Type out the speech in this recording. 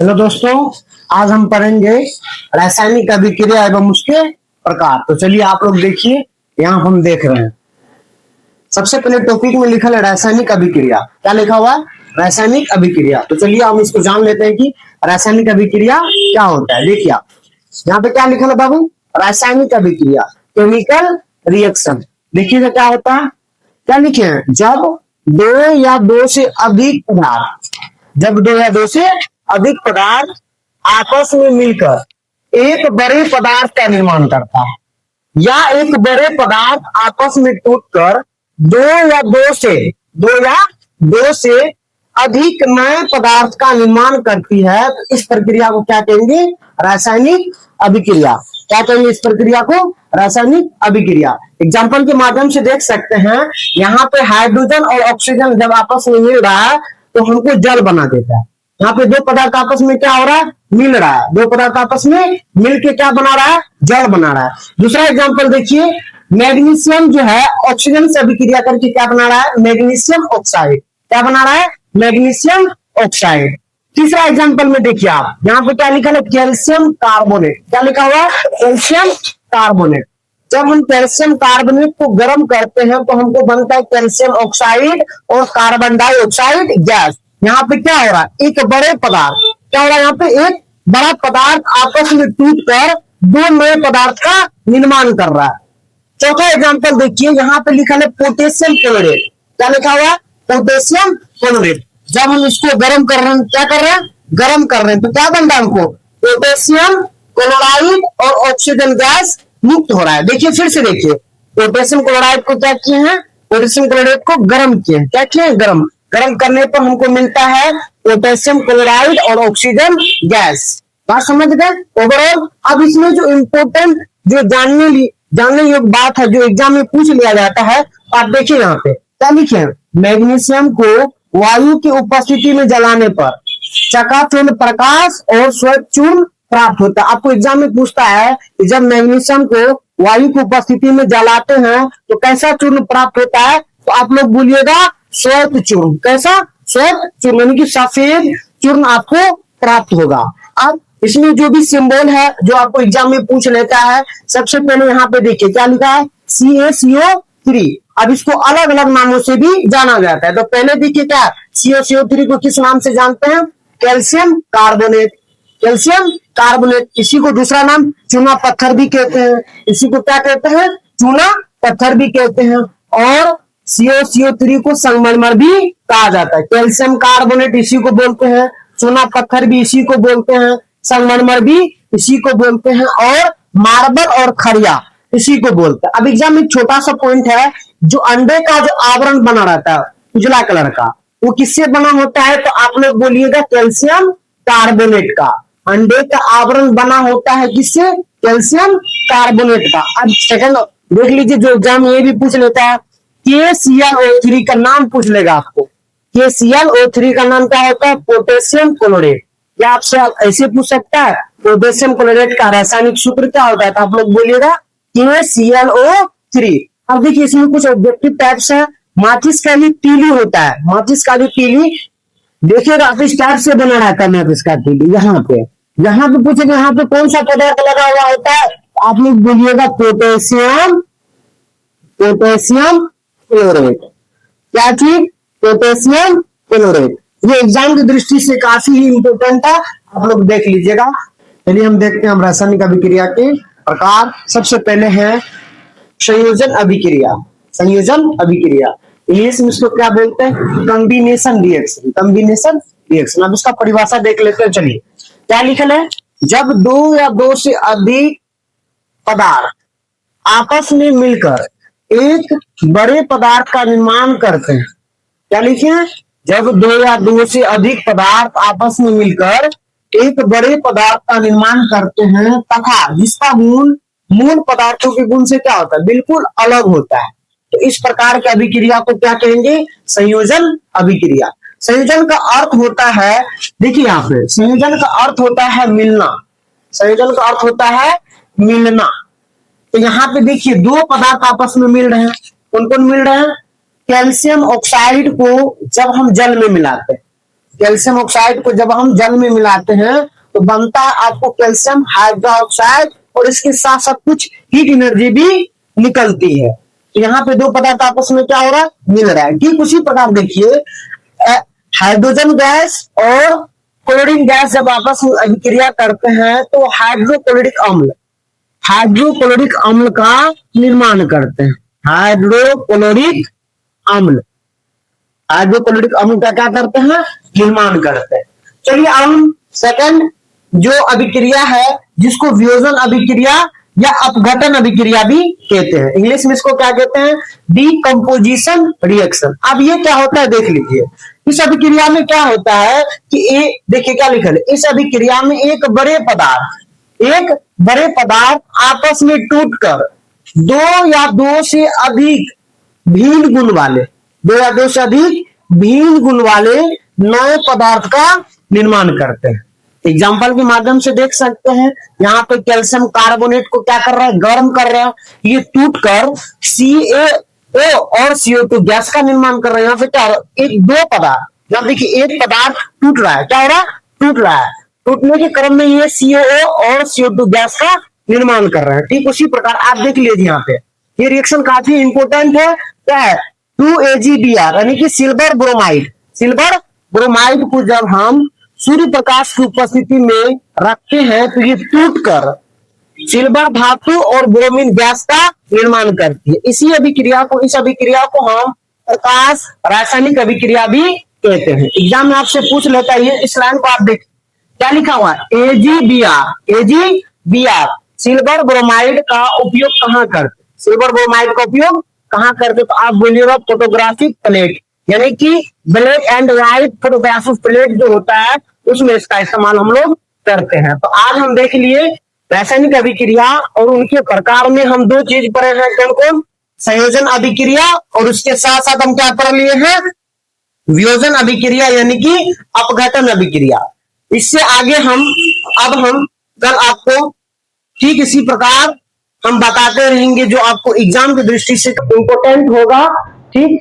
Hello दोस्तों, आज हम पढ़ेंगे रासायनिक अभिक्रिया एवं उसके प्रकार। तो चलिए आप लोग देखिए, यहाँ हम देख रहे हैं। सबसे पहले टॉपिक में लिखा है रासायनिक अभिक्रिया। क्या लिखा हुआ है? रासायनिक अभिक्रिया। तो चलिए हम इसको जान लेते हैं कि रासायनिक अभिक्रिया क्या होता है। देखिए आप यहाँ पे क्या लिखा है बाबू, रासायनिक अभिक्रिया, केमिकल रिएक्शन। देखिएगा क्या होता है, क्या लिखे हैं, जब दो या दो से अधिक पदार्थ आपस में मिलकर एक बड़े पदार्थ का निर्माण करता है, या एक बड़े पदार्थ आपस में टूटकर दो या दो से अधिक नए पदार्थ का निर्माण करती है, तो इस प्रक्रिया को क्या कहेंगे? रासायनिक अभिक्रिया। क्या कहेंगे इस प्रक्रिया को? रासायनिक अभिक्रिया। एग्जाम्पल के माध्यम से देख सकते हैं, यहाँ पे हाइड्रोजन और ऑक्सीजन जब आपस में मिल रहा है तो हमको जल बना देता है। यहाँ पे दो पदार्थ आपस में क्या हो रहा है? मिल रहा है। दो पदार्थ आपस में मिलके क्या बना रहा है? जल बना रहा है। दूसरा एग्जांपल देखिए, मैग्नीशियम जो है ऑक्सीजन से अभिक्रिया करके क्या बना रहा है? Magnesium oxide. क्या बना रहा है? Magnesium oxide. तीसरा एग्जांपल में देखिए आप, यहाँ पे क्या लिखा है? Calcium carbonate. क्या लिखा हुआ है? Calcium carbonate. जब हम कैल्शियम कार्बोनेट को गर्म करते हैं तो हमको बनता है कैल्शियम ऑक्साइड और कार्बन डाइऑक्साइड गैस। यहाँ पे क्या हो रहा है? एक बड़े पदार्थ, क्या हो रहा है? यहाँ पे एक बड़ा पदार्थ आपस में टूटकर दो नए पदार्थ का निर्माण कर रहा है। चौथा एग्जांपल देखिए, यहाँ पे लिखा है पोटेशियम क्लोराइड। क्या लिखा हुआ है? Potassium chloride. जब हम इसको गर्म कर रहे हैं, क्या कर रहे हैं? गर्म कर रहे हैं, तो क्या बन रहा है हमको? पोटेशियम क्लोराइड और ऑक्सीजन गैस मुक्त हो रहा है। देखिए फिर से देखिए, पोटेशियम क्लोराइड को क्या किए हैं? पोटेशियम क्लोराइड को गर्म किए। क्या किए? गर्म। गर्म करने पर हमको मिलता है पोटेशियम क्लोराइड और ऑक्सीजन गैस। बात समझ गए ओवरऑल? अब इसमें जो इम्पोर्टेंट, जो जानने योग्य बात है, जो एग्जाम में पूछ लिया जाता है, आप देखिए यहाँ पे क्या लिखे? मैग्नीशियम को वायु की उपस्थिति में जलाने पर चकाचौंध प्रकाश और श्वेत चूर्ण प्राप्त होता है। आपको एग्जाम में पूछता है कि जब मैग्नीशियम को वायु की उपस्थिति में जलाते हैं तो कैसा चूर्ण प्राप्त होता है? तो आप लोग बोलिएगा श्वेत चूर्ण। कैसा? श्वेत चूर्ण, यानी कि सफेद चूर्ण आपको प्राप्त होगा। अब इसमें जो भी सिंबल है जो आपको एग्जाम में पूछ लेता है, सबसे पहले यहाँ पे देखिए क्या लिखा है? CaCO3। अब इसको अलग अलग नामों से भी जाना जाता है। तो पहले देखिए क्या, CaCO3 को किस नाम से जानते हैं? Calcium carbonate. Calcium carbonate. इसी को दूसरा नाम चूना पत्थर भी कहते हैं। इसी को क्या कहते हैं? चूना पत्थर भी कहते हैं। और CaCO3 को संगमरमर भी कहा जाता है। कैल्शियम कार्बोनेट इसी को बोलते हैं, चूना पत्थर भी इसी को बोलते हैं, संगमरमर भी इसी को बोलते हैं, और मार्बल और खड़िया इसी को बोलते हैं। अब एग्जाम में छोटा सा पॉइंट है, जो अंडे का जो आवरण बना रहता है उजला कलर का, वो किससे बना होता है? तो आप लोग बोलिएगा कैल्शियम कार्बोनेट का। अंडे का आवरण बना होता है किससे? कैल्शियम कार्बोनेट का। अब सेकंड देख लीजिए, जो एग्जाम ये भी पूछ लेता है, KClO3 का नाम पूछ लेगा आपको। KClO3 का नाम क्या होता है? Potassium chloride. या आपसे ऐसे पूछ सकता है पोटेशियम क्लोराइड का रासायनिक सूत्र क्या होता है? तो आप लोग बोलिएगा KClO3। अब देखिए इसमें कुछ ऑब्जेक्टिव टाइप्स है। माचिस का भी तीली होता है। माचिस का भी तीली देखिएगा आप इस टाइप से बना रहता है। माचिस का तीली यहाँ पे पूछेगा, यहाँ पे कौन सा पदार्थ लगा हुआ होता है? आप लोग बोलिएगा पोटेशियम क्लोराइड। क्या चीज? Potassium chloride. ये एग्जाम की दृष्टि से काफी ही इंपोर्टेंट है, आप लोग देख लीजिएगा। चलिए हम देखते हैं हम रासायनिक अभिक्रिया के प्रकार। सबसे पहले है संयोजन अभिक्रिया। संयोजन अभिक्रिया इंग्लिश में इसको क्या बोलते हैं? Combination reaction. Combination reaction. अब इसका परिभाषा देख लेते हैं। चलिए क्या लिखल है? जब दो या दो से अधिक पदार्थ आपस में मिलकर एक बड़े पदार्थ का निर्माण करते हैं। क्या लिखे हैं? जब दो या दो से अधिक पदार्थ आपस में मिलकर एक बड़े पदार्थ का निर्माण करते हैं तथा जिसका गुण मूल पदार्थों के गुण से क्या होता है? बिल्कुल अलग होता है, तो इस प्रकार की अभिक्रिया को क्या कहेंगे? संयोजन अभिक्रिया। संयोजन का अर्थ होता है, देखिए यहाँ पे संयोजन का अर्थ होता है मिलना। संयोजन का अर्थ होता है मिलना। तो यहाँ पे देखिए दो पदार्थ आपस में मिल रहे हैं। कौन कौन मिल रहे हैं? कैल्शियम ऑक्साइड को जब हम जल में मिलाते हैं, कैल्शियम ऑक्साइड को जब हम जल में मिलाते हैं तो बनता है आपको कैल्शियम हाइड्रोक्साइड, और इसके साथ साथ कुछ हीट एनर्जी भी निकलती है। तो यहाँ पे दो पदार्थ आपस में क्या हो रहा है, मिल रहा है। ठीक उसी प्रकार देखिए हाइड्रोजन गैस और क्लोरीन गैस जब आपस में अभिक्रिया करते हैं तो हाइड्रोक्लोरिक अम्ल का निर्माण करते हैं। हाइड्रोक्लोरिक अम्ल का क्या करते हैं, निर्माण करते हैं। चलिए हम सेकंड जो अभिक्रिया है जिसको वियोजन अभिक्रिया या अपघटन अभिक्रिया भी कहते हैं, इंग्लिश में इसको क्या कहते हैं, डीकंपोजिशन रिएक्शन। अब ये क्या होता है देख लीजिए, इस अभिक्रिया में क्या होता है कि देखिए क्या लिखा है, इस अभिक्रिया में एक बड़े पदार्थ आपस में टूटकर दो या दो से अधिक भिन्न गुण वाले नए पदार्थ का निर्माण करते हैं। एग्जाम्पल के माध्यम से देख सकते हैं, यहाँ पे कैल्शियम कार्बोनेट को क्या कर रहा है, गर्म कर रहा है, ये टूटकर CaO और CO2 गैस का निर्माण कर रहा है। यहाँ पे क्या एक दो पदार्थ, यहाँ देखिए एक पदार्थ टूट रहा है, क्या हो रहा है, टूट रहा है, टूटने के क्रम में ये CaO और CO2 गैस का निर्माण कर रहे हैं। ठीक उसी प्रकार आप देख लीजिए यहाँ पे ये रिएक्शन काफी इंपोर्टेंट है, क्या है 2AgBr यानी कि सिल्वर ब्रोमाइड को जब हम सूर्य प्रकाश की उपस्थिति में रखते हैं तो ये टूटकर सिल्वर धातु और ब्रोमीन गैस का निर्माण करती है। इस अभिक्रिया को हम प्रकाश रासायनिक अभिक्रिया भी कहते हैं। एग्जाम में आपसे पूछ लेता है, इस लाइन को आप देखिए क्या लिखा हुआ है, AgBr सिल्वर ब्रोमाइड का उपयोग कहाँ करते, तो आप बोलिएगा फोटोग्राफिक प्लेट यानी कि black and white photographic plate जो होता है उसमें इसका इस्तेमाल हम लोग करते हैं। तो आज हम देख लिए रासायनिक अभिक्रिया और उनके प्रकार में हम दो चीज पढ़े हैं, कौन, संयोजन अभिक्रिया और उसके साथ साथ हम क्या पढ़ लिए हैं, वियोजन अभिक्रिया यानी कि अपघटन अभिक्रिया। इससे आगे हम कल आपको ठीक इसी प्रकार हम बताते रहेंगे जो आपको एग्जाम की दृष्टि से इंपोर्टेंट होगा। ठीक